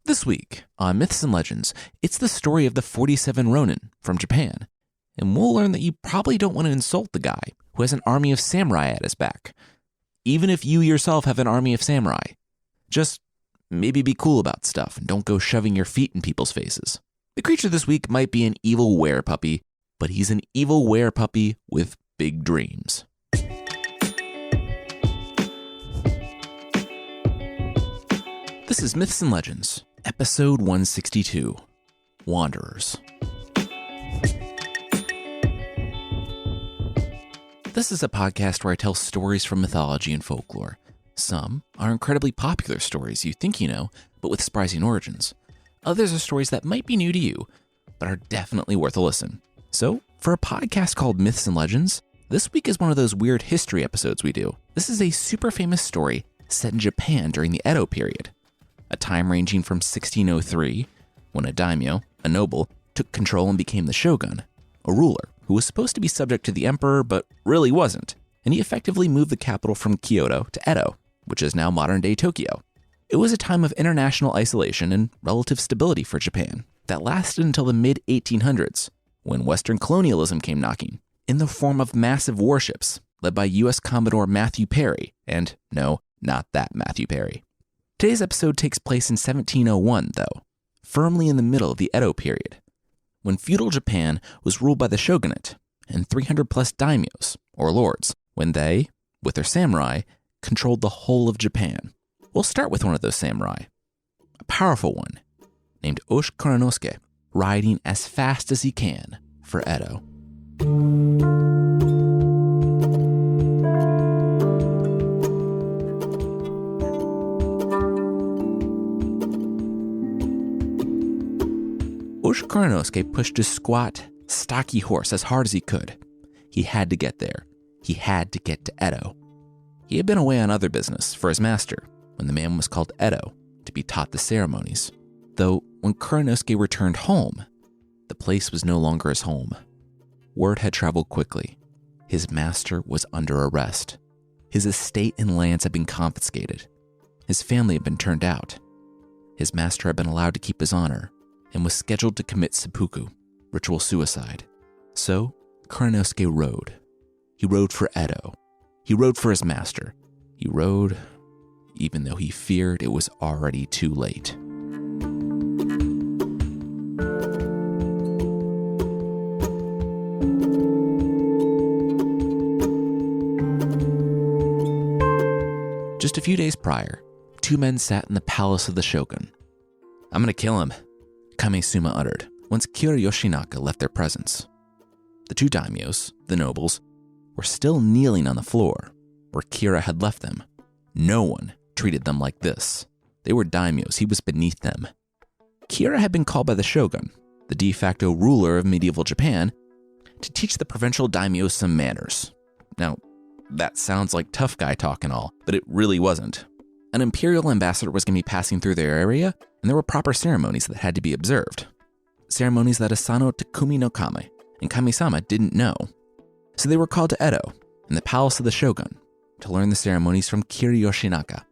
This week on Myths and Legends, it's the story of the 47 Ronin from Japan. And we'll learn that you probably don't want to insult the guy who has an army of samurai at his back. Even if you yourself have an army of samurai. Just maybe be cool about stuff and don't go shoving your feet in people's faces. The creature this week might be an evil werepuppy, but he's an evil werepuppy with big dreams. This is Myths and Legends, episode 162, Wanderers. This is a podcast where I tell stories from mythology and folklore. Some are incredibly popular stories you think you know, but with surprising origins. Others are stories that might be new to you, but are definitely worth a listen. So, for a podcast called Myths and Legends, this week is one of those weird history episodes we do. This is a super famous story set in Japan during the Edo period, a time ranging from 1603, when a daimyo, a noble, took control and became the shogun, a ruler who was supposed to be subject to the emperor but really wasn't, and he effectively moved the capital from Kyoto to Edo, which is now modern-day Tokyo. It was a time of international isolation and relative stability for Japan that lasted until the mid-1800s, when Western colonialism came knocking, in the form of massive warships led by U.S. Commodore Matthew Perry, and no, not that Matthew Perry. Today's episode takes place in 1701, though, firmly in the middle of the Edo period, when feudal Japan was ruled by the shogunate and 300-plus daimyos, or lords, when they, with their samurai, controlled the whole of Japan. We'll start with one of those samurai, a powerful one, named Osh Kuranosuke, riding as fast as he can for Edo. Osh Kuranosuke pushed his squat, stocky horse as hard as he could. He had to get there. He had to get to Edo. He had been away on other business for his master when the man was called Edo to be taught the ceremonies. Though when Kuranosuke returned home, the place was no longer his home. Word had traveled quickly. His master was under arrest. His estate and lands had been confiscated. His family had been turned out. His master had been allowed to keep his honor and was scheduled to commit seppuku, ritual suicide. So Kuranosuke rode. He rode for Edo. He rode for his master. He rode even though he feared it was already too late. Just a few days prior, two men sat in the palace of the shogun. "I'm gonna kill him," Kame-suma uttered once Kira Yoshinaka left their presence. The two daimyos, the nobles, were still kneeling on the floor where Kira had left them. No one treated them like this. They were daimyos, he was beneath them. Kira had been called by the shogun, the de facto ruler of medieval Japan, to teach the provincial daimyos some manners. Now, that sounds like tough guy talk and all, but it really wasn't. An imperial ambassador was going to be passing through their area, and there were proper ceremonies that had to be observed. Ceremonies that Asano Takumi no Kame and Kami-sama didn't know. So they were called to Edo, in the palace of the shogun, to learn the ceremonies from Kira Yoshinaka.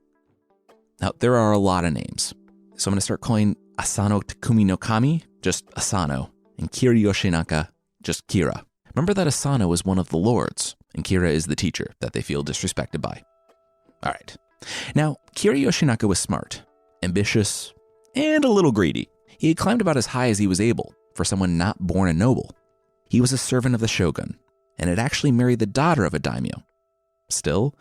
Now, there are a lot of names, so I'm going to start calling Asano Takumi no Kami just Asano, and Kira Yoshinaka just Kira. Remember that Asano is one of the lords, and Kira is the teacher that they feel disrespected by. All right. Now, Kira Yoshinaka was smart, ambitious, and a little greedy. He had climbed about as high as he was able for someone not born a noble. He was a servant of the shogun, and had actually married the daughter of a daimyo. Still,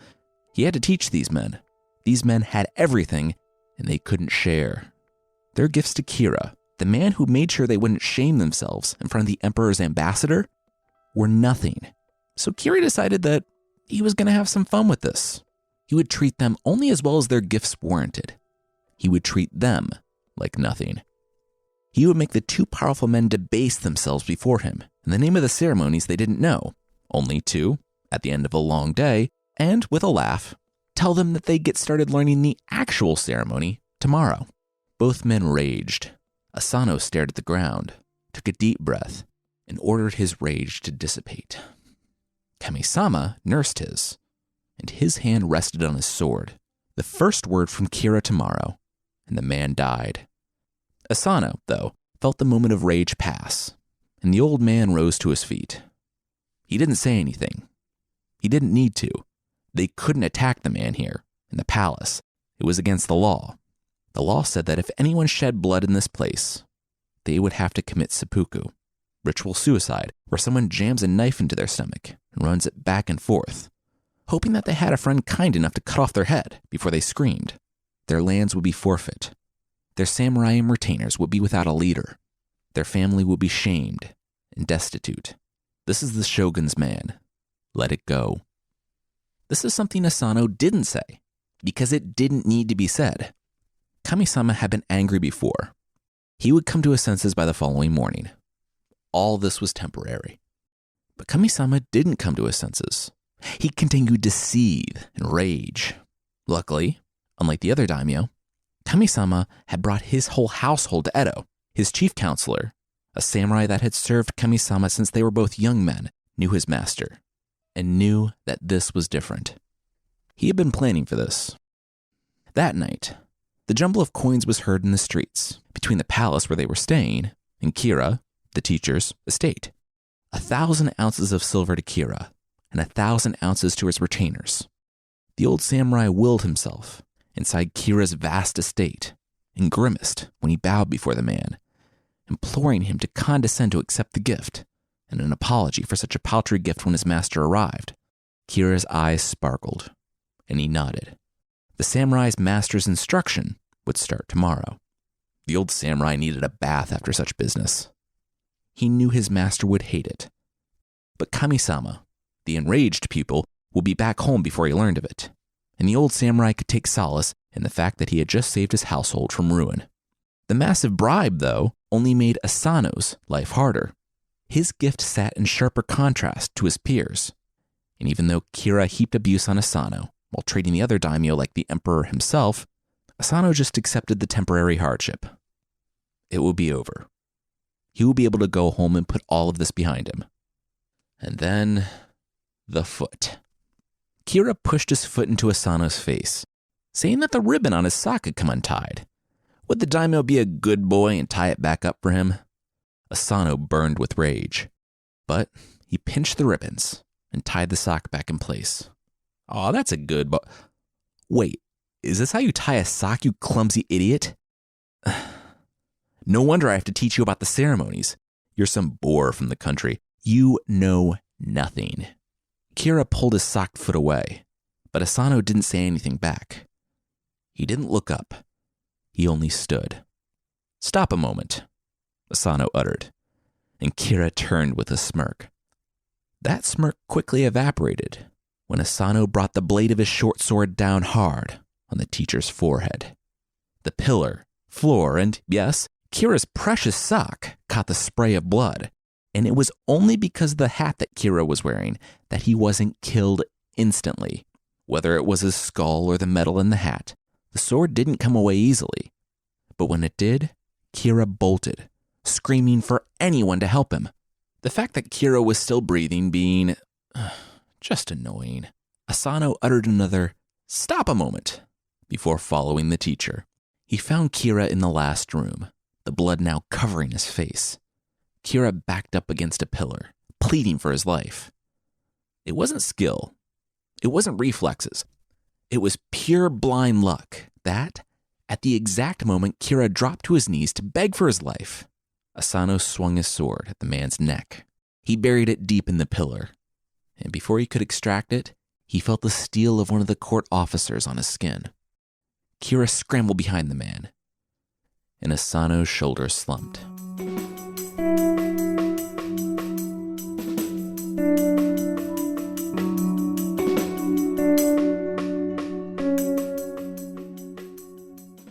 he had to teach these men. These men had everything, and they couldn't share. Their gifts to Kira, the man who made sure they wouldn't shame themselves in front of the emperor's ambassador, were nothing. So Kira decided that he was going to have some fun with this. He would treat them only as well as their gifts warranted. He would treat them like nothing. He would make the two powerful men debase themselves before him in the name of the ceremonies they didn't know, only to, at the end of a long day, and with a laugh, tell them that they'd get started learning the actual ceremony tomorrow. Both men raged. Asano stared at the ground, took a deep breath, and ordered his rage to dissipate. Kami-sama nursed his, and his hand rested on his sword. The first word from Kira tomorrow, and the man died. Asano, though, felt the moment of rage pass, and the old man rose to his feet. He didn't say anything. He didn't need to. They couldn't attack the man here, in the palace. It was against the law. The law said that if anyone shed blood in this place, they would have to commit seppuku, ritual suicide, where someone jams a knife into their stomach and runs it back and forth, hoping that they had a friend kind enough to cut off their head before they screamed. Their lands would be forfeit. Their samurai and retainers would be without a leader. Their family would be shamed and destitute. This is the shogun's man. Let it go. This is something Asano didn't say, because it didn't need to be said. Kami-sama had been angry before. He would come to his senses by the following morning. All this was temporary. But Kami-sama didn't come to his senses. He continued to seethe and rage. Luckily, unlike the other daimyo, Kami-sama had brought his whole household to Edo. His chief counselor, a samurai that had served Kami-sama since they were both young men, knew his master and knew that this was different. He had been planning for this. That night, the jumble of coins was heard in the streets between the palace where they were staying and Kira, the teacher's, estate. 1,000 ounces of silver to Kira and 1,000 ounces to his retainers. The old samurai willed himself inside Kira's vast estate and grimaced when he bowed before the man, imploring him to condescend to accept the gift and an apology for such a paltry gift when his master arrived. Kira's eyes sparkled, and he nodded. The samurai's master's instruction would start tomorrow. The old samurai needed a bath after such business. He knew his master would hate it. But Kami-sama, the enraged pupil, would be back home before he learned of it, and the old samurai could take solace in the fact that he had just saved his household from ruin. The massive bribe, though, only made Asano's life harder. His gift sat in sharper contrast to his peers, and even though Kira heaped abuse on Asano while treating the other daimyo like the emperor himself, Asano just accepted the temporary hardship. It would be over. He would be able to go home and put all of this behind him. And then, the foot. Kira pushed his foot into Asano's face, saying that the ribbon on his sock had come untied. Would the daimyo be a good boy and tie it back up for him? Asano burned with rage, but he pinched the ribbons and tied the sock back in place. Aw, that's a good boy. Wait, is this how you tie a sock, you clumsy idiot? No wonder I have to teach you about the ceremonies. You're some boor from the country. You know nothing. Kira pulled his socked foot away, but Asano didn't say anything back. He didn't look up. He only stood. Stop a moment, Asano uttered, and Kira turned with a smirk. That smirk quickly evaporated when Asano brought the blade of his short sword down hard on the teacher's forehead. The pillar, floor, and, yes, Kira's precious sock caught the spray of blood, and it was only because of the hat that Kira was wearing that he wasn't killed instantly. Whether it was his skull or the metal in the hat, the sword didn't come away easily. But when it did, Kira bolted, screaming for anyone to help him. The fact that Kira was still breathing being just annoying. Asano uttered another, "Stop a moment," before following the teacher. He found Kira in the last room, the blood now covering his face. Kira backed up against a pillar, pleading for his life. It wasn't skill. It wasn't reflexes. It was pure blind luck that, at the exact moment Kira dropped to his knees to beg for his life, Asano swung his sword at the man's neck. He buried it deep in the pillar, and before he could extract it, he felt the steel of one of the court officers on his skin. Kira scrambled behind the man, and Asano's shoulders slumped.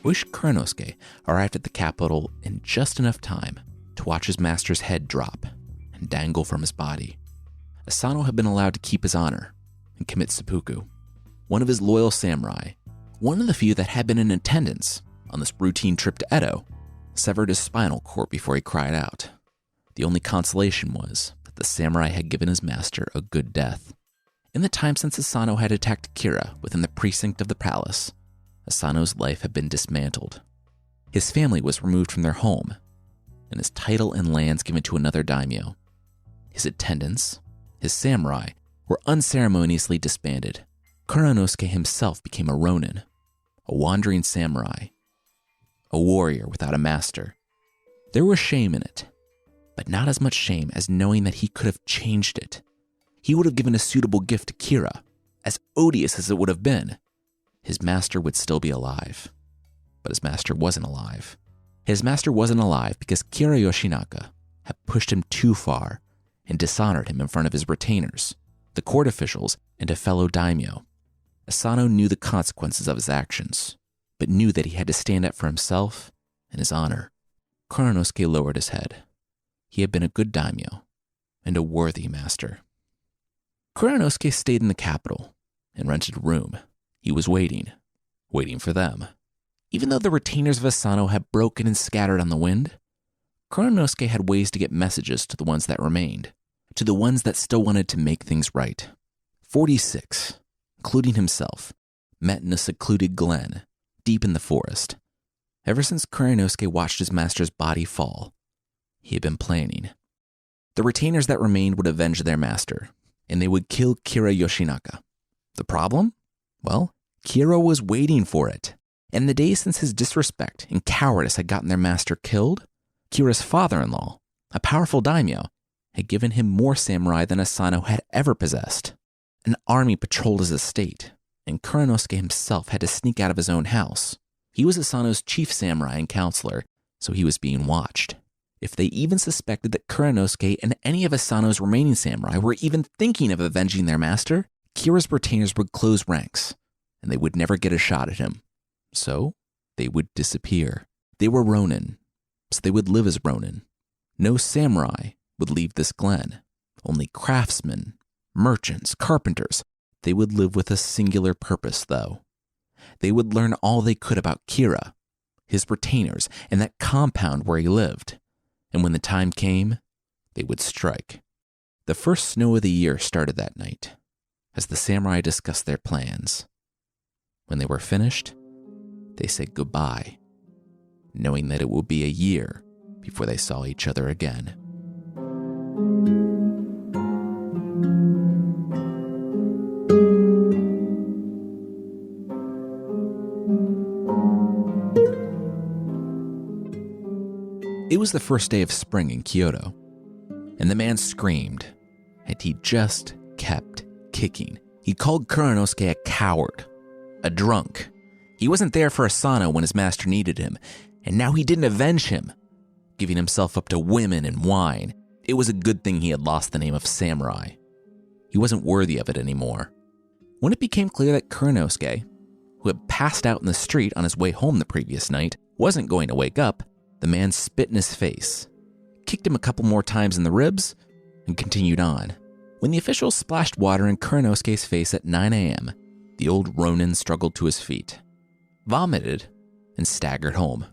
Wish Kuranosuke arrived at the capital in just enough time to watch his master's head drop and dangle from his body. Asano had been allowed to keep his honor and commit seppuku. One of his loyal samurai, one of the few that had been in attendance on this routine trip to Edo, severed his spinal cord before he cried out. The only consolation was that the samurai had given his master a good death. In the time since Asano had attacked Kira within the precinct of the palace, Asano's life had been dismantled. His family was removed from their home, and his title and lands given to another daimyo. His attendants, his samurai, were unceremoniously disbanded. Kuranosuke himself became a Ronin, a wandering samurai, a warrior without a master. There was shame in it, but not as much shame as knowing that he could have changed it. He would have given a suitable gift to Kira, as odious as it would have been. His master would still be alive, but his master wasn't alive. His master wasn't alive because Kira Yoshinaka had pushed him too far and dishonored him in front of his retainers, the court officials, and a fellow daimyo. Asano knew the consequences of his actions, but knew that he had to stand up for himself and his honor. Kuranosuke lowered his head. He had been a good daimyo and a worthy master. Kuranosuke stayed in the capital and rented a room. He was waiting for them. Even though the retainers of Asano had broken and scattered on the wind, Kuranosuke had ways to get messages to the ones that remained, to the ones that still wanted to make things right. 46, including himself, met in a secluded glen, deep in the forest. Ever since Kuranosuke watched his master's body fall, he had been planning. The retainers that remained would avenge their master, and they would kill Kira Yoshinaka. The problem? Well, Kira was waiting for it. And in the days since his disrespect and cowardice had gotten their master killed, Kira's father-in-law, a powerful daimyo, had given him more samurai than Asano had ever possessed. An army patrolled his estate, and Kuranosuke himself had to sneak out of his own house. He was Asano's chief samurai and counselor, so he was being watched. If they even suspected that Kuranosuke and any of Asano's remaining samurai were even thinking of avenging their master, Kira's retainers would close ranks, and they would never get a shot at him. So they would disappear. They were Ronin, so they would live as Ronin. No samurai would leave this glen. Only craftsmen, merchants, carpenters. They would live with a singular purpose, though. They would learn all they could about Kira, his retainers, and that compound where he lived. And when the time came, they would strike. The first snow of the year started that night, as the samurai discussed their plans. When they were finished, they said goodbye, knowing that it would be a year before they saw each other again. It was the first day of spring in Kyoto, and the man screamed, and he just kept kicking. He called Kuranosuke a coward, a drunk. He wasn't there for Asano when his master needed him, and now he didn't avenge him, giving himself up to women and wine. It was a good thing he had lost the name of samurai. He wasn't worthy of it anymore. When it became clear that Kuranosuke, who had passed out in the street on his way home the previous night, wasn't going to wake up, the man spit in his face, kicked him a couple more times in the ribs, and continued on. When the officials splashed water in Kuranosuke's face at 9 a.m., the old Ronin struggled to his feet, vomited, and staggered home.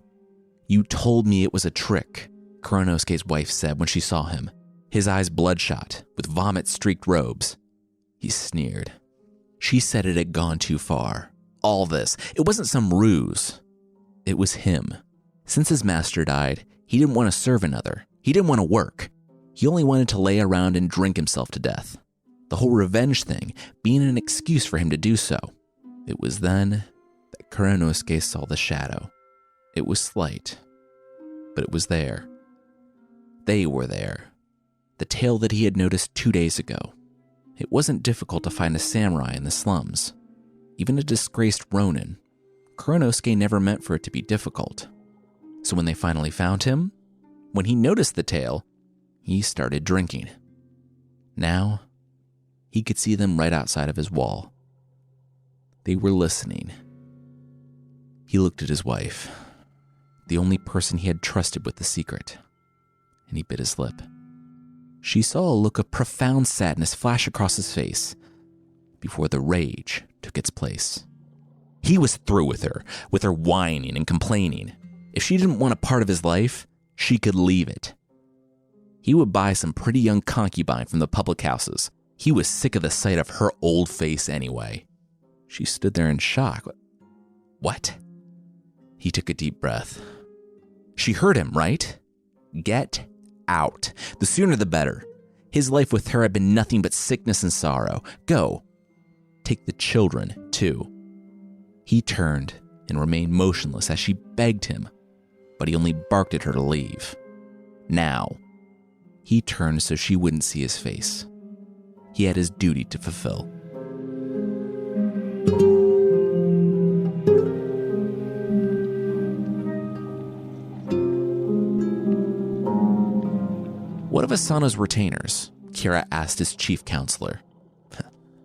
"You told me it was a trick," Kuranosuke's wife said when she saw him, his eyes bloodshot, with vomit-streaked robes. He sneered. She said it had gone too far. All this, it wasn't some ruse. It was him. Since his master died, he didn't want to serve another. He didn't want to work. He only wanted to lay around and drink himself to death. The whole revenge thing being an excuse for him to do so. It was then that Kuranosuke saw the shadow. It was slight, but it was there. They were there. The tale that he had noticed 2 days ago. It wasn't difficult to find a samurai in the slums. Even a disgraced Ronin. Kuranosuke never meant for it to be difficult. So when they finally found him, when he noticed the tale, he started drinking. Now, he could see them right outside of his wall. They were listening. He looked at his wife, the only person he had trusted with the secret, and he bit his lip. She saw a look of profound sadness flash across his face before the rage took its place. He was through with her whining and complaining. If she didn't want a part of his life, she could leave it. He would buy some pretty young concubine from the public houses. He was sick of the sight of her old face anyway. She stood there in shock. What? He took a deep breath. She heard him, right? Get out. The sooner the better. His life with her had been nothing but sickness and sorrow. Go. Take the children, too. He turned and remained motionless as she begged him, but he only barked at her to leave. Now, he turned so she wouldn't see his face. He had his duty to fulfill. What of Asano's retainers? Kira asked his chief counselor.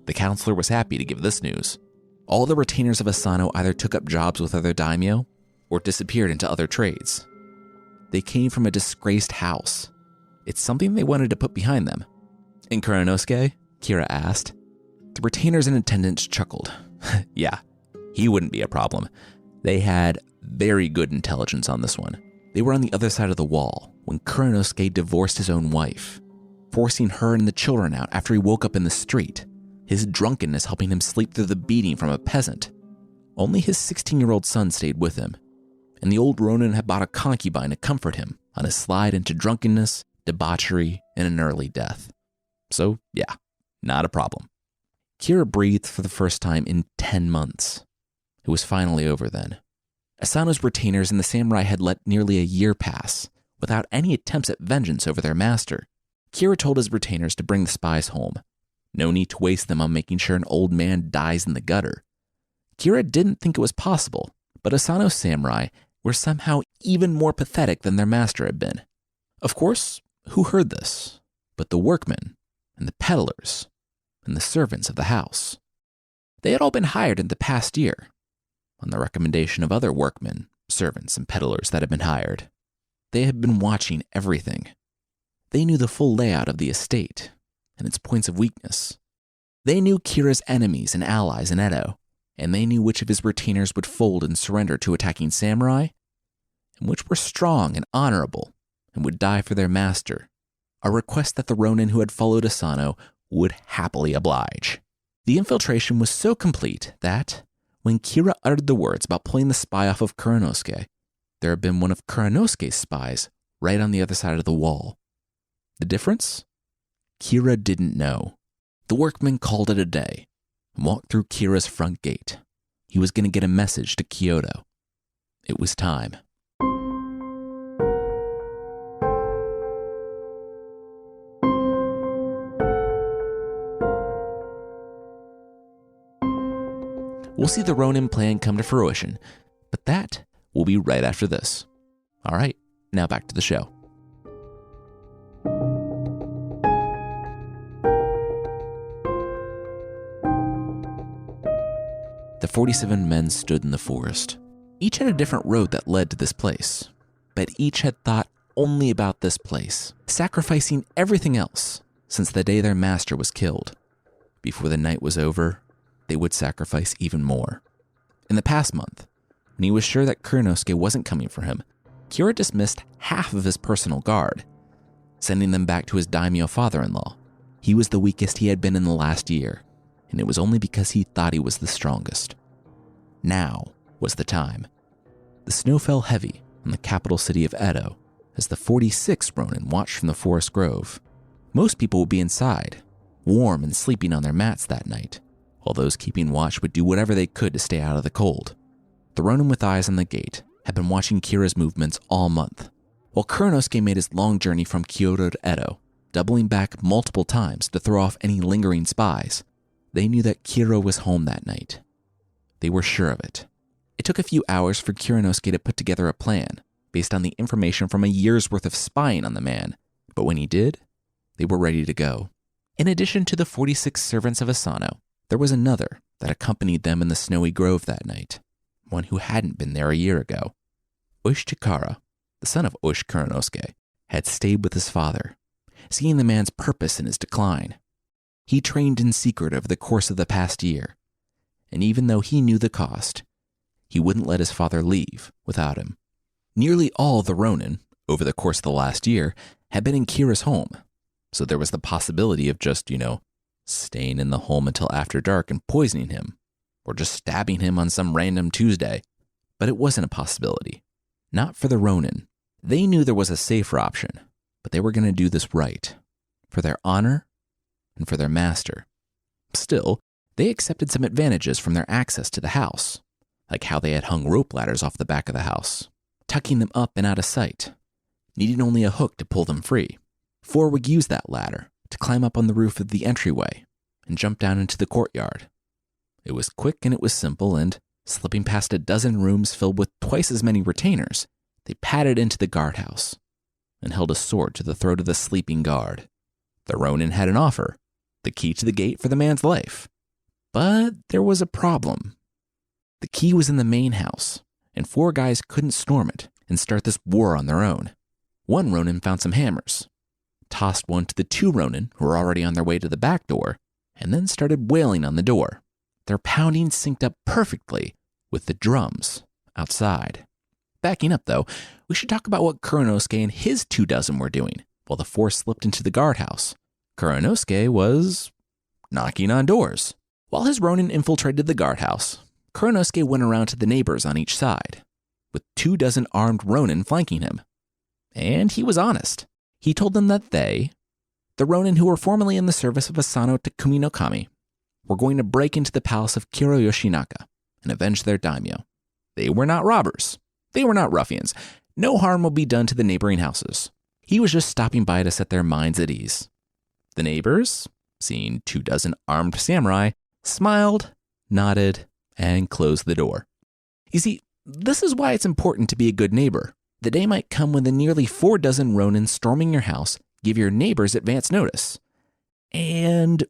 The counselor was happy to give this news. All the retainers of Asano either took up jobs with other daimyo or disappeared into other trades. They came from a disgraced house. It's something they wanted to put behind them. In Kuranosuke? Kira asked. The retainers and attendants chuckled. Yeah, he wouldn't be a problem. They had very good intelligence on this one. They were on the other side of the wall when Kuranosuke divorced his own wife, forcing her and the children out after he woke up in the street, his drunkenness helping him sleep through the beating from a peasant. Only his 16-year-old son stayed with him, and the old Ronin had bought a concubine to comfort him on his slide into drunkenness, debauchery, and an early death. So, yeah, not a problem. Kira breathed for the first time in 10 months. It was finally over then. Asano's retainers and the samurai had let nearly a year pass without any attempts at vengeance over their master. Kira told his retainers to bring the spies home. No need to waste them on making sure an old man dies in the gutter. Kira didn't think it was possible, but Asano's samurai were somehow even more pathetic than their master had been. Of course, who heard this? But the workmen and the peddlers and the servants of the house. They had all been hired in the past year, on the recommendation of other workmen, servants, and peddlers that had been hired. They had been watching everything. They knew the full layout of the estate and its points of weakness. They knew Kira's enemies and allies in Edo, and they knew which of his retainers would fold and surrender to attacking samurai, and which were strong and honorable and would die for their master, a request that the Ronin who had followed Asano would happily oblige. The infiltration was so complete that, when Kira uttered the words about pulling the spy off of Kuranosuke, there had been one of Kuranosuke's spies right on the other side of the wall. The difference? Kira didn't know. The workman called it a day and walked through Kira's front gate. He was going to get a message to Kyoto. It was time. We'll see the Ronin plan come to fruition, but that will be right after this. All right, now back to the show. The 47 men stood in the forest. Each had a different road that led to this place, but each had thought only about this place, sacrificing everything else since the day their master was killed. Before the night was over, they would sacrifice even more. In the past month, when he was sure that Kuranosuke wasn't coming for him, Kira dismissed half of his personal guard, sending them back to his daimyo father-in-law. He was the weakest he had been in the last year, and it was only because he thought he was the strongest. Now was the time. The snow fell heavy on the capital city of Edo as the 46th Ronin watched from the forest grove. Most people would be inside, warm and sleeping on their mats that night, while those keeping watch would do whatever they could to stay out of the cold. The Ronin with eyes on the gate had been watching Kira's movements all month, while Kuranosuke made his long journey from Kyoto to Edo, doubling back multiple times to throw off any lingering spies. They knew that Kira was home that night. They were sure of it. It took a few hours for Kuranosuke to put together a plan based on the information from a year's worth of spying on the man, but when he did, they were ready to go. In addition to the 46 servants of Asano, there was another that accompanied them in the snowy grove that night, one who hadn't been there a year ago. Osh Chikara, the son of Osh Kuranosuke, had stayed with his father, seeing the man's purpose in his decline. He trained in secret over the course of the past year, and even though he knew the cost, he wouldn't let his father leave without him. Nearly all the Ronin, over the course of the last year, had been in Kira's home, so there was the possibility of just, staying in the home until after dark and poisoning him, or just stabbing him on some random Tuesday. But it wasn't a possibility. Not for the Ronin, They knew there was a safer option, but they were going to do this right, for their honor and for their master. Still, they accepted some advantages from their access to the house, like how they had hung rope ladders off the back of the house, tucking them up and out of sight, needing only a hook to pull them free. 4 would use that ladder to climb up on the roof of the entryway and jump down into the courtyard. It was quick and it was simple, and slipping past a dozen rooms filled with twice as many retainers, they padded into the guardhouse and held a sword to the throat of the sleeping guard. The Ronin had an offer, the key to the gate for the man's life. But there was a problem. The key was in the main house, and 4 guys couldn't storm it and start this war on their own. One Ronin found some hammers, tossed one to the 2 Ronin who were already on their way to the back door, and then started wailing on the door. Their pounding synced up perfectly with the drums outside. Backing up, though, we should talk about what Kuranosuke and his 24 were doing while the 4 slipped into the guardhouse. Kuranosuke was knocking on doors. While his Ronin infiltrated the guardhouse, Kuranosuke went around to the neighbors on each side, with 24 armed Ronin flanking him. And he was honest. He told them that they, the Ronin who were formerly in the service of Asano Takumi no Kami, were going to break into the palace of Kiro Yoshinaka and avenge their daimyo. They were not robbers. They were not ruffians. No harm will be done to the neighboring houses. He was just stopping by to set their minds at ease. The neighbors, seeing 24 armed samurai, smiled, nodded, and closed the door. You see, this is why it's important to be a good neighbor. The day might come when the nearly 24 Ronin storming your house give your neighbors advance notice. And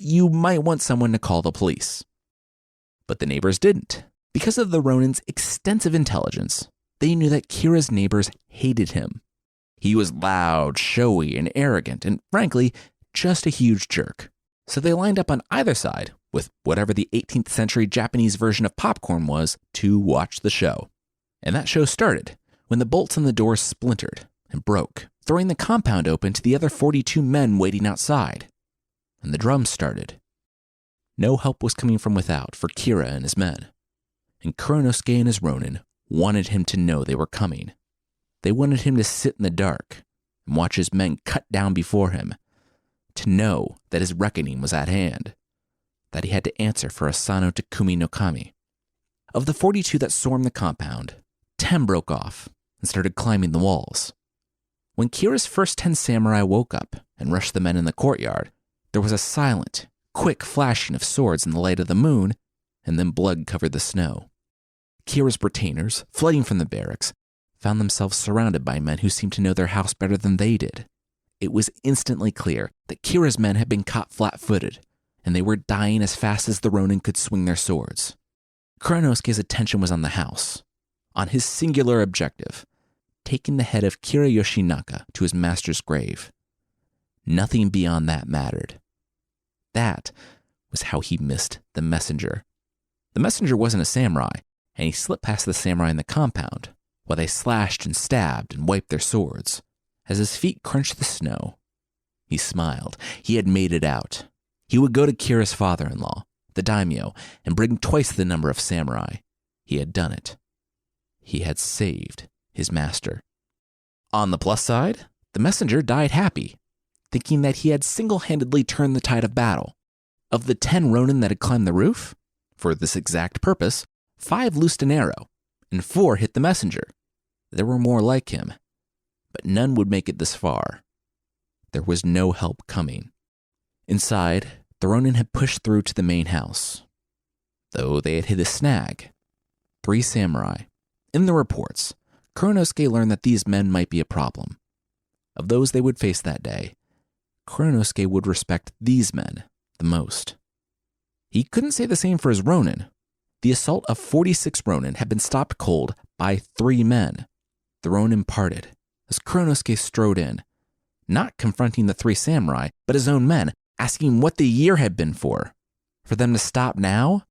you might want someone to call the police. But the neighbors didn't. Because of the Ronin's extensive intelligence, they knew that Kira's neighbors hated him. He was loud, showy, and arrogant, and frankly, just a huge jerk. So they lined up on either side, with whatever the 18th century Japanese version of popcorn was, to watch the show. And that show started when the bolts on the doors splintered and broke, throwing the compound open to the other 42 men waiting outside. And the drums started. No help was coming from without for Kira and his men. And Kuranosuke and his Ronin wanted him to know they were coming. They wanted him to sit in the dark and watch his men cut down before him, to know that his reckoning was at hand, that he had to answer for Asano Takumi no Kami. Of the 42 that swarmed the compound, 10 broke off and started climbing the walls. When Kira's first 10 samurai woke up and rushed the men in the courtyard, there was a silent, quick flashing of swords in the light of the moon, and then blood covered the snow. Kira's retainers, fleeing from the barracks, found themselves surrounded by men who seemed to know their house better than they did. It was instantly clear that Kira's men had been caught flat-footed, and they were dying as fast as the Ronin could swing their swords. Kuranosuke's attention was on the house, on his singular objective, taking the head of Kira Yoshinaka to his master's grave. Nothing beyond that mattered. That was how he missed the messenger. The messenger wasn't a samurai, and he slipped past the samurai in the compound, while they slashed and stabbed and wiped their swords. As his feet crunched the snow, he smiled. He had made it out. He would go to Kira's father-in-law, the daimyo, and bring twice the number of samurai. He had done it. He had saved his master. On the plus side, the messenger died happy, thinking that he had single-handedly turned the tide of battle. Of the 10 Ronin that had climbed the roof, for this exact purpose, 5 loosed an arrow, and 4 hit the messenger. There were more like him, but none would make it this far. There was no help coming. Inside, the Ronin had pushed through to the main house, though they had hit a snag. 3 samurai. In the reports, Kuranosuke learned that these men might be a problem. Of those they would face that day, Kuranosuke would respect these men the most. He couldn't say the same for his Ronin. The assault of 46 Ronin had been stopped cold by 3 men. The Ronin parted as Kuranosuke strode in, not confronting the 3 samurai, but his own men, asking what the year had been for. For them to stop now?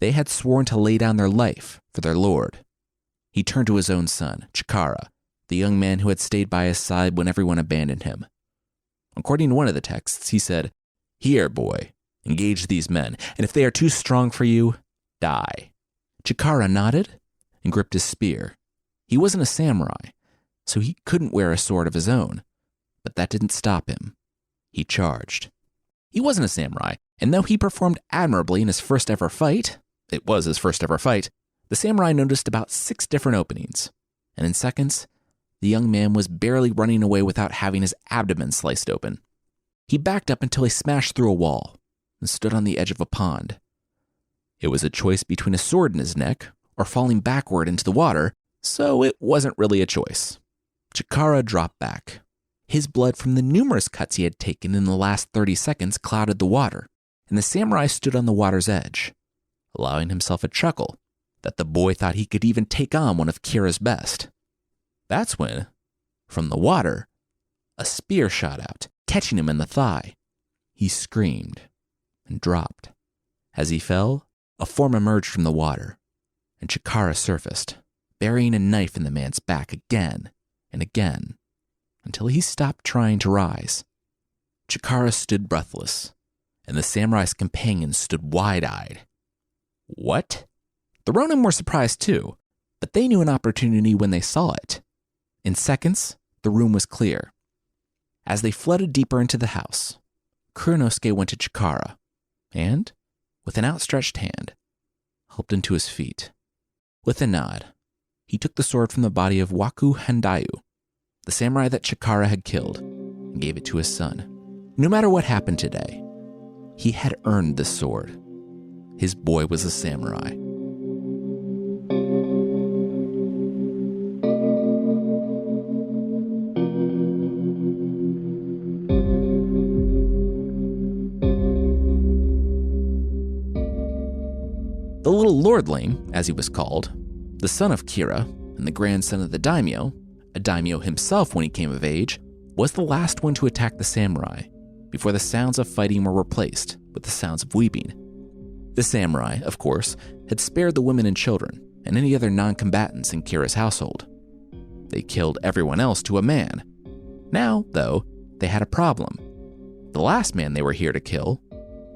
They had sworn to lay down their life for their lord. He turned to his own son, Chikara, the young man who had stayed by his side when everyone abandoned him. According to one of the texts, he said, "Here, boy, engage these men, and if they are too strong for you, die." Chikara nodded and gripped his spear. He wasn't a samurai, so he couldn't wear a sword of his own. But that didn't stop him. He charged. He wasn't a samurai, and though he performed admirably in his first ever fight, it was his first ever fight, the samurai noticed about 6 different openings, and in seconds, the young man was barely running away without having his abdomen sliced open. He backed up until he smashed through a wall and stood on the edge of a pond. It was a choice between a sword in his neck or falling backward into the water, so it wasn't really a choice. Cicle dropped back. His blood from the numerous cuts he had taken in the last 30 seconds clouded the water, and the samurai stood on the water's edge, allowing himself a chuckle that the boy thought he could even take on one of Kira's best. That's when, from the water, a spear shot out, catching him in the thigh. He screamed and dropped. As he fell, a form emerged from the water, and Cicle surfaced, burying a knife in the man's back again and again, until he stopped trying to rise. Cicle stood breathless, and the samurai's companions stood wide-eyed. What? The Ronin were surprised too, but they knew an opportunity when they saw it. In seconds, the room was clear. As they flooded deeper into the house, Kurenosuke went to Cicle, and, with an outstretched hand, helped him to his feet. With a nod, he took the sword from the body of Waku Handayu, the samurai that Cicle had killed, and gave it to his son. No matter what happened today, he had earned this sword. His boy was a samurai. The little lordling, as he was called, the son of Kira and the grandson of the daimyo, a daimyo himself when he came of age, was the last one to attack the samurai before the sounds of fighting were replaced with the sounds of weeping. The samurai, of course, had spared the women and children and any other non-combatants in Kira's household. They killed everyone else to a man. Now, though, they had a problem. The last man they were here to kill,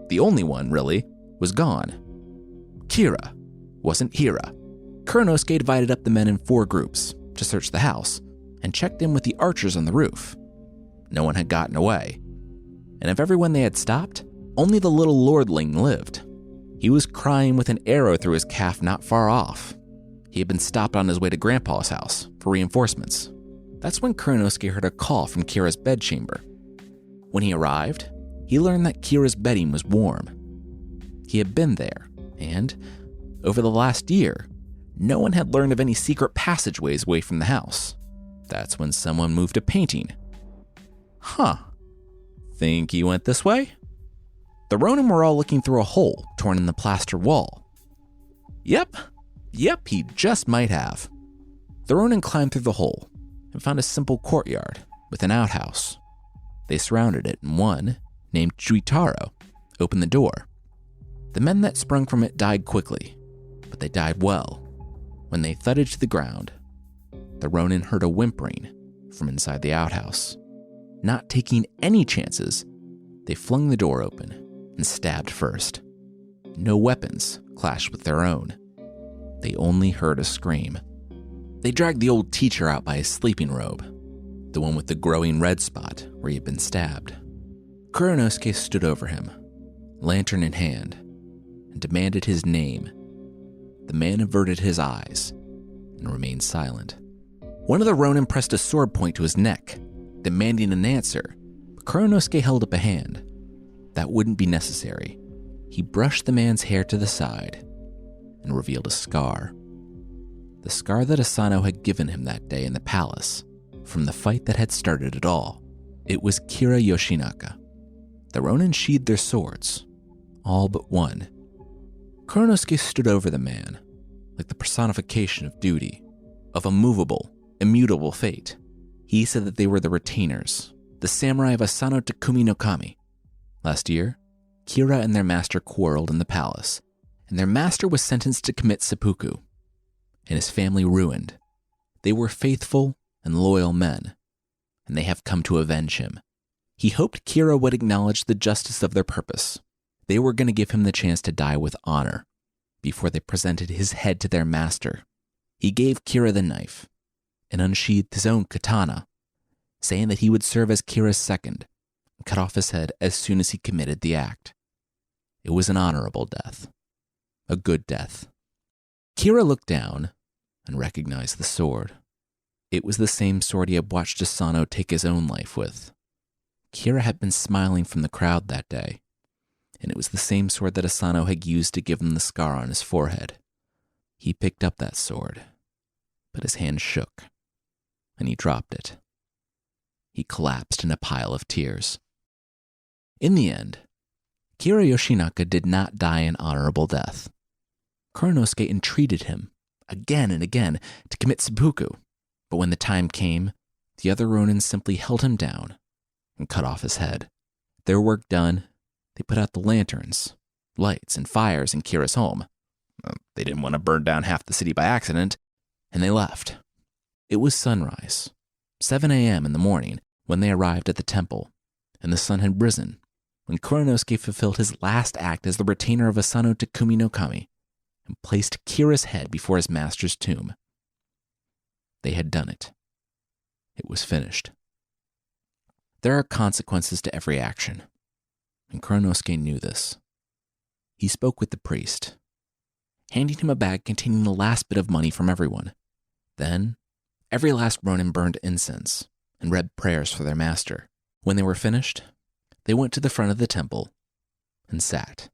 the only one, really, was gone. Kira wasn't Hira. Kurenosuke divided up the men in 4 groups to search the house and checked in with the archers on the roof. No one had gotten away. And of everyone they had stopped, only the little lordling lived. He was crying with an arrow through his calf not far off. He had been stopped on his way to Grandpa's house for reinforcements. That's when Kurenosuke heard a call from Kira's bedchamber. When he arrived, he learned that Kira's bedding was warm. He had been there, and over the last year, no one had learned of any secret passageways away from the house. That's when someone moved a painting. Huh. Think he went this way? The Ronin were all looking through a hole torn in the plaster wall. Yep, he just might have. The Ronin climbed through the hole and found a simple courtyard with an outhouse. They surrounded it, and one, named Juitaro, opened the door. The men that sprung from it died quickly, but they died well. When they thudded to the ground, the Ronin heard a whimpering from inside the outhouse. Not taking any chances, they flung the door open and stabbed first. No weapons clashed with their own. They only heard a scream. They dragged the old teacher out by his sleeping robe, the one with the growing red spot where he had been stabbed. Kurenosuke stood over him, lantern in hand, and demanded his name. The man averted his eyes and remained silent. One of the Ronin pressed a sword point to his neck, demanding an answer, but Kurenosuke held up a hand. That wouldn't be necessary. He brushed the man's hair to the side and revealed a scar. The scar that Asano had given him that day in the palace, from the fight that had started it all. It was Kira Yoshinaka. The Ronin sheathed their swords, all but one. Kurenosuke stood over the man, like the personification of duty, of a movable, immutable fate. He said that they were the retainers, the samurai of Asano Takumi no Kami. Last year, Kira and their master quarreled in the palace, and their master was sentenced to commit seppuku, and his family ruined. They were faithful and loyal men, and they have come to avenge him. He hoped Kira would acknowledge the justice of their purpose. They were going to give him the chance to die with honor before they presented his head to their master. He gave Kira the knife, and unsheathed his own katana, saying that he would serve as Kira's second and cut off his head as soon as he committed the act. It was an honorable death, a good death. Kira looked down and recognized the sword. It was the same sword he had watched Asano take his own life with. Kira had been smiling from the crowd that day, and it was the same sword that Asano had used to give him the scar on his forehead. He picked up that sword, but his hand shook, and he dropped it. He collapsed in a pile of tears. In the end, Kira Yoshinaka did not die an honorable death. Kuranosuke entreated him again and again to commit seppuku, but when the time came, the other Ronin simply held him down and cut off his head. Their work done, they put out the lanterns, lights, and fires in Kira's home. They didn't want to burn down half the city by accident, and they left. It was sunrise, 7 a.m. in the morning, when they arrived at the temple, and the sun had risen when Kuranosuke fulfilled his last act as the retainer of Asano Takumi no Kami and placed Kira's head before his master's tomb. They had done it. It was finished. There are consequences to every action, and Kuranosuke knew this. He spoke with the priest, handing him a bag containing the last bit of money from everyone. Then, every last Ronin burned incense and read prayers for their master. When they were finished, they went to the front of the temple and sat.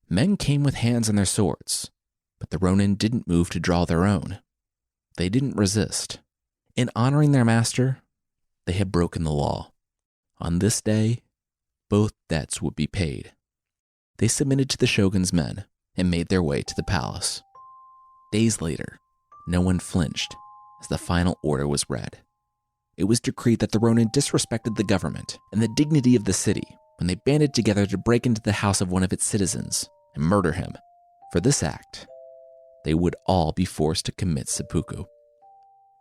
Men came with hands on their swords, but the Ronin didn't move to draw their own. They didn't resist. In honoring their master, they had broken the law. On this day, both debts would be paid. They submitted to the shogun's men and made their way to the palace. Days later, no one flinched as the final order was read. It was decreed that the Ronin disrespected the government and the dignity of the city when they banded together to break into the house of one of its citizens and murder him. For this act, they would all be forced to commit seppuku.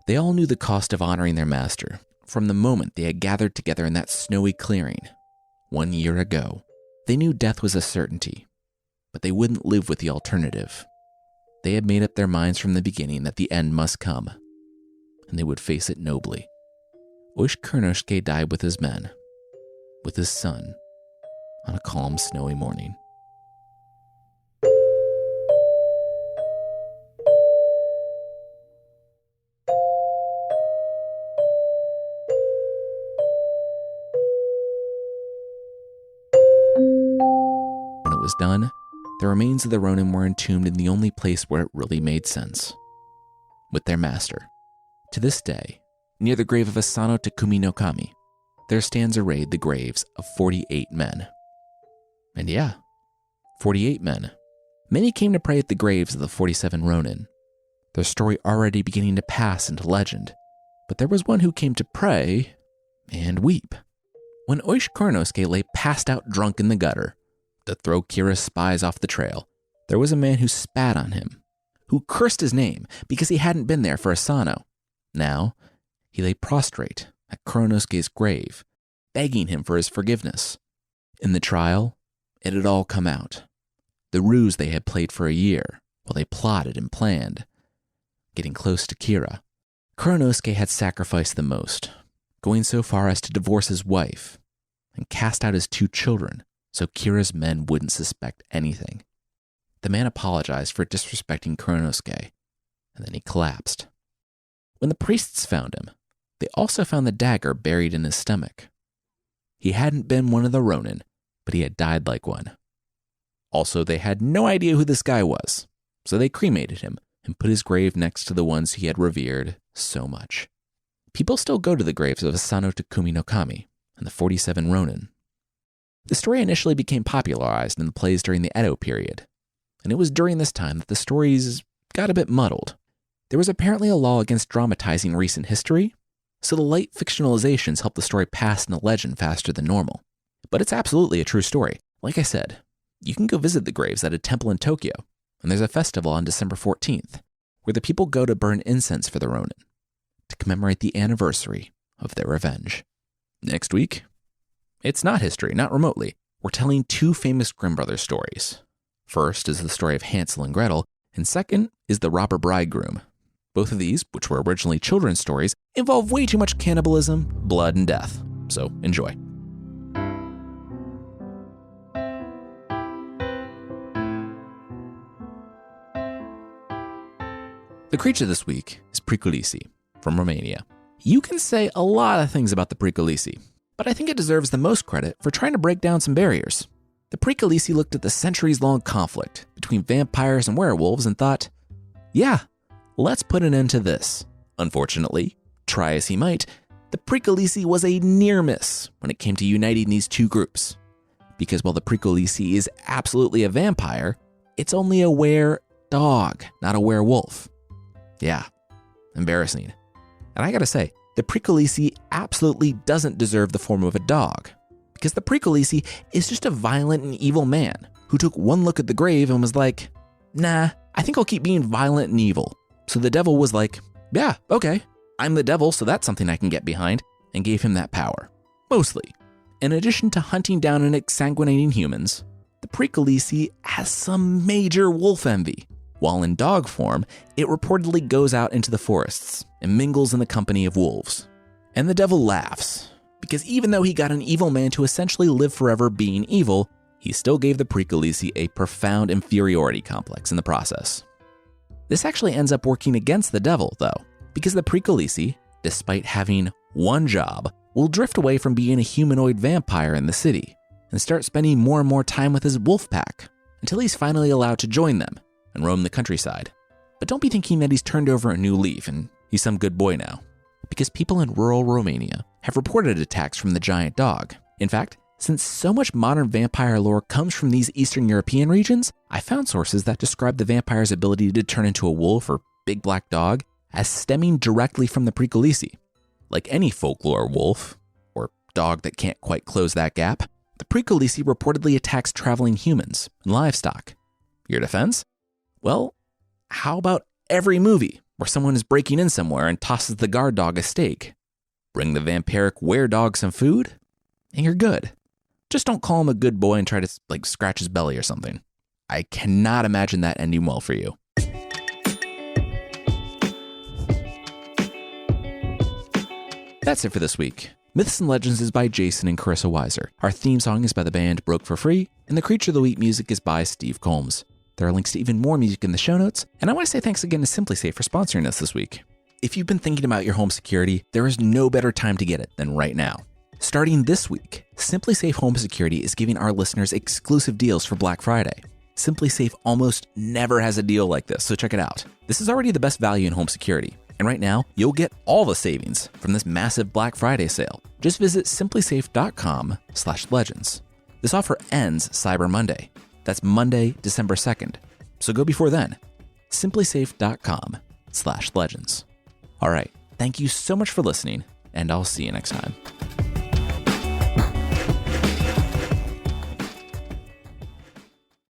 They all knew the cost of honoring their master from the moment they had gathered together in that snowy clearing 1 year ago. They knew death was a certainty, but they wouldn't live with the alternative. They had made up their minds from the beginning that the end must come, and they would face it nobly. Oishi Kuranosuke died with his men, with his son, on a calm, snowy morning. When it was done, the remains of the Ronin were entombed in the only place where it really made sense, with their master. To this day, near the grave of Asano Takumi no Kami, there stands arrayed the graves of 48 men. And yeah, 48 men. Many came to pray at the graves of the 47 Ronin, their story already beginning to pass into legend. But there was one who came to pray and weep. When Oishi Kuranosuke lay passed out drunk in the gutter to throw Kira's spies off the trail, there was a man who spat on him, who cursed his name because he hadn't been there for Asano. Now, he lay prostrate at Kuranosuke's grave, begging him for his forgiveness. In the trial, it had all come out. The ruse they had played for a year while they plotted and planned. Getting close to Kira, Kuranosuke had sacrificed the most, going so far as to divorce his wife and cast out his 2 children so Kira's men wouldn't suspect anything. The man apologized for disrespecting Kuranosuke, and then he collapsed. When the priests found him, they also found the dagger buried in his stomach. He hadn't been one of the Ronin, but he had died like one. Also, they had no idea who this guy was, so they cremated him and put his grave next to the ones he had revered so much. People still go to the graves of Asano Takumi no Kami and the 47 Ronin. The story initially became popularized in the plays during the Edo period, and it was during this time that the stories got a bit muddled. There was apparently a law against dramatizing recent history, so the light fictionalizations helped the story pass into legend faster than normal. But it's absolutely a true story. Like I said, you can go visit the graves at a temple in Tokyo, and there's a festival on December 14th, where the people go to burn incense for the Ronin, to commemorate the anniversary of their revenge. Next week, it's not history, not remotely. We're telling 2 famous Grimm Brothers stories. First is the story of Hansel and Gretel, and second is the robber bridegroom. Both of these, which were originally children's stories, involve way too much cannibalism, blood, and death. So enjoy. The creature this week is Pricolici from Romania. You can say a lot of things about the Pricolici, but I think it deserves the most credit for trying to break down some barriers. The Pricolici looked at the centuries-long conflict between vampires and werewolves and thought, yeah, let's put an end to this. Unfortunately, try as he might, the Pricolici was a near miss when it came to uniting these two groups. Because while the Pricolici is absolutely a vampire, it's only a were-dog, not a werewolf. Yeah, embarrassing. And I gotta say, the Pricolici absolutely doesn't deserve the form of a dog, because the Pricolici is just a violent and evil man who took one look at the grave and was like, nah, I think I'll keep being violent and evil. So the devil was like, yeah, okay, I'm the devil, so that's something I can get behind, and gave him that power. Mostly. In addition to hunting down and exsanguinating humans, the Pricolici has some major wolf envy. While in dog form, it reportedly goes out into the forests and mingles in the company of wolves. And the devil laughs, because even though he got an evil man to essentially live forever being evil, he still gave the Pricolici a profound inferiority complex in the process. This actually ends up working against the devil, though, because the Pricolici, despite having one job, will drift away from being a humanoid vampire in the city and start spending more and more time with his wolf pack until he's finally allowed to join them and roam the countryside. But don't be thinking that he's turned over a new leaf and he's some good boy now, because people in rural Romania have reported attacks from the giant dog. In fact, since so much modern vampire lore comes from these Eastern European regions, I found sources that describe the vampire's ability to turn into a wolf or big black dog as stemming directly from the Pricolici. Like any folklore wolf, or dog that can't quite close that gap, the Pricolici reportedly attacks traveling humans and livestock. Your defense? Well, how about every movie where someone is breaking in somewhere and tosses the guard dog a steak? Bring the vampiric were-dog some food, and you're good. Just don't call him a good boy and try to scratch his belly or something. I cannot imagine that ending well for you. That's it for this week. Myths and Legends is by Jason and Carissa Weiser. Our theme song is by the band Broke for Free, and the Creature of the Week music is by Steve Combs. There are links to even more music in the show notes, and I want to say thanks again to SimpliSafe for sponsoring us this week. If you've been thinking about your home security, there is no better time to get it than right now. Starting this week, SimpliSafe Home Security is giving our listeners exclusive deals for Black Friday. SimpliSafe almost never has a deal like this, so check it out. This is already the best value in home security, and right now, you'll get all the savings from this massive Black Friday sale. Just visit simplysafe.com/legends. This offer ends Cyber Monday. That's Monday, December 2nd. So go before then. simplysafe.com/legends. All right. Thank you so much for listening, and I'll see you next time.